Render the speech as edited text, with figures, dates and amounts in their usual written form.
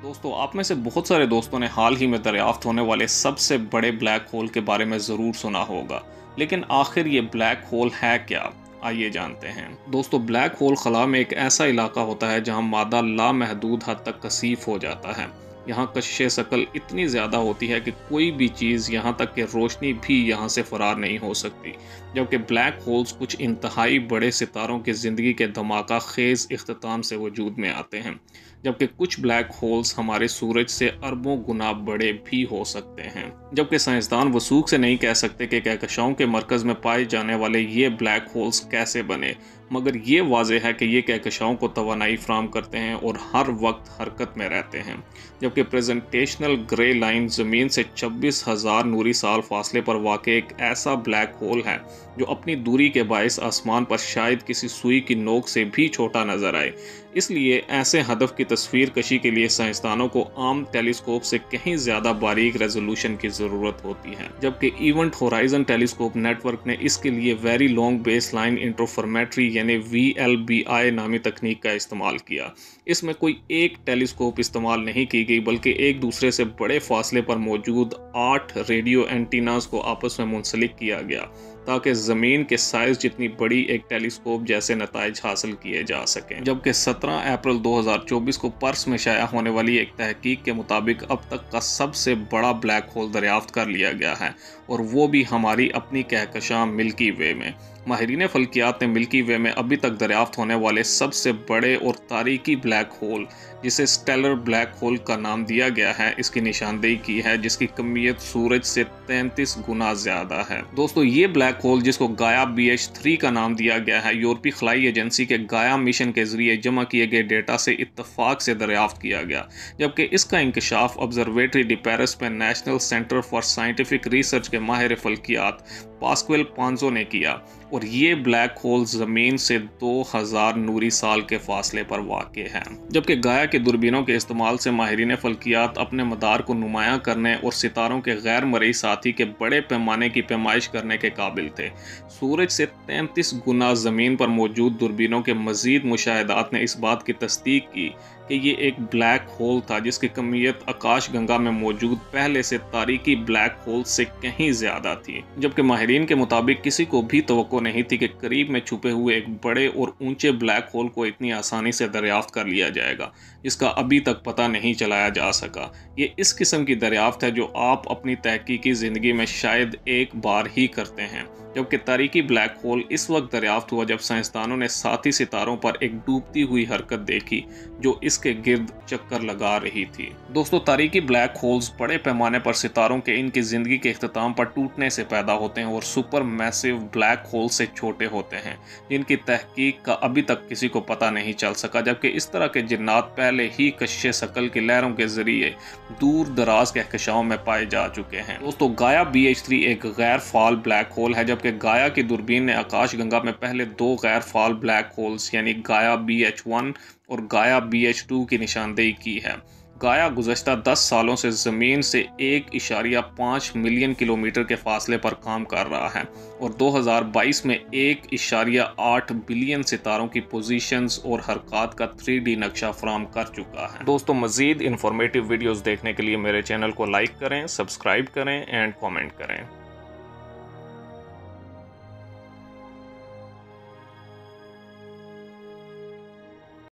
दोस्तों, आप में से बहुत सारे दोस्तों ने हाल ही में दरियाफ्त होने वाले सबसे बड़े ब्लैक होल के बारे में ज़रूर सुना होगा। लेकिन आखिर ये ब्लैक होल है क्या? आइए जानते हैं। दोस्तों, ब्लैक होल खला में एक ऐसा इलाका होता है जहां मादा लामहदूद हद तक कसीफ हो जाता है। यहाँ कशिश शकल इतनी ज़्यादा होती है कि कोई भी चीज़, यहाँ तक कि रोशनी भी यहाँ से फरार नहीं हो सकती। जबकि ब्लैक होल्स कुछ इंतहाई बड़े सितारों की ज़िंदगी के धमाका खेज़ इख्तिताम से वजूद में आते हैं। जबकि कुछ ब्लैक होल्स हमारे सूरज से अरबों गुना बड़े भी हो सकते हैं। जबकि साइंसदान वसूख से नहीं कह सकते कि कहकशाओं के मरकज़ में पाए जाने वाले ये ब्लैक होल्स कैसे बने, मगर ये वाज़ेह है कि ये कहकशाओं को तवानाई फराहम करते हैं और हर वक्त हरकत में रहते हैं। जबकि प्रेजेंटेशनल ग्रे लाइन ज़मीन से 26,000 नूरी साल फासले पर वाक़े एक ऐसा ब्लैक होल है जो अपनी दूरी के बायस आसमान पर शायद किसी सुई की नोक से भी छोटा नज़र आए। इसलिए ऐसे हदफ की तस्वीर कशी के लिए साइंसदानों को आम टेलीस्कोप से कहीं ज़्यादा बारीक रेजोल्यूशन की ज़रूरत होती है। जबकि इवेंट होराइजन टेलीस्कोप नेटवर्क ने इसके लिए very long base line interferometry यानी VLBI नामी तकनीक का इस्तेमाल किया। इसमें कोई एक टेलीस्कोप इस्तेमाल नहीं की गई, बल्कि एक दूसरे से बड़े फासले पर मौजूद 8 रेडियो एंटीनास को आपस में मुंसलिक किया गया ताकि ज़मीन के साइज़ जितनी बड़ी एक टेलीस्कोप जैसे नताइज हासिल किए जा सकें। जबकि 17 अप्रैल 2024 को पर्स में शाया होने वाली एक तहकीक के मुताबिक अब तक का सबसे बड़ा ब्लैक होल दरियाफ्त कर लिया गया है, और वो भी हमारी अपनी कहकशां मिल्की वे में। माहिरीन फल्कियात ने मिल्की वे में अभी तक दरियाफ्त होने वाले सबसे बड़े और तारीकी ब्लैक होल, जिसे स्टेलर ब्लैक होल का नाम दिया गया है, इसकी निशानदेही की है, जिसकी कमियत सूरज से 33 गुना ज़्यादा है। दोस्तों, ये ब्लैक होल, जिसको गाया BH3 का नाम दिया गया है, यूरोपीय खलाई एजेंसी के गाया मिशन के जरिए जमा किए गए डेटा से इत्तफाक से दरियाफ्त किया गया। जबकि इसका इंकशाफ ऑब्जर्वेटरी डी पेरिस में national centre for scientific research के माहिर फल्कियात पास्क्वेल पांजो ने किया, और ये ब्लैक होल ज़मीन से 2000 नूरी साल के फासले पर वाक़ है। जबकि गाया के दूरबीनों के इस्तेमाल से माहिरीन फल्कियात अपने मदार को नुमायां करने और सितारों के गैर मरई साथी के बड़े पैमाने की पैमाइश करने के काबिल थे। सूरज से 33 गुना ज़मीन पर मौजूद दूरबीनों के मज़ीद मुशाहिदात ने इस बात की तस्दीक की कि ये एक ब्लैक होल था जिसकी कमियत आकाश गंगा में मौजूद पहले से तारीकी ब्लैक होल से कहीं ज़्यादा थी। जबकि माहिरीन के मुताबिक किसी को भी तवक्को नहीं थी कि करीब में छुपे हुए एक बड़े और ऊंचे ब्लैक होल को इतनी आसानी से दरियाफ्त कर लिया जाएगा, जिसका अभी तक पता नहीं चलाया जा सका। ये इस किस्म की दरियाफ्त है जो आप अपनी तहकीकी ज़िंदगी में शायद एक बार ही करते हैं। जबकि तारीकी ब्लैक होल इस वक्त दरियाफ्त हुआ जब साइंसदानों ने साथी सितारों पर एक डूबती हुई हरकत देखी जो इसके गिर्द चक्कर लगा रही थी। दोस्तों, तारीकी ब्लैक होल्स बड़े पैमाने पर सितारों के इनकी ज़िंदगी के इख्तिताम पर टूटने से पैदा होते हैं और सुपर मैसिव ब्लैक होल से छोटे होते हैं, जिनकी तहकीक का अभी तक किसी को पता नहीं चल सका। जबकि इस तरह के जिन्नात पहले ही कशिश शकल की लहरों के जरिए दूर दराज कहकशाओं में पाए जा चुके हैं। दोस्तों, गाया BH3 एक गैर फाल ब्लैक होल है, जबकि गाया की दूरबीन ने आकाश गंगा में पहले 2 गैर फाल ब्लैक होल्स यानी गाया BH1 और गाया BH2 की निशानदेही की है। गाया गुज़श्ता 10 सालों से ज़मीन से 1.5 मिलियन किलोमीटर के फासले पर काम कर रहा है और 2022 में 1.8 बिलियन सितारों की पोजीशंस और हरकत का 3D नक्शा फराहम कर चुका है। दोस्तों, मज़ीद इंफॉर्मेटिव वीडियोज़ देखने के लिए मेरे चैनल को लाइक करें, सब्सक्राइब करें एंड कॉमेंट करें।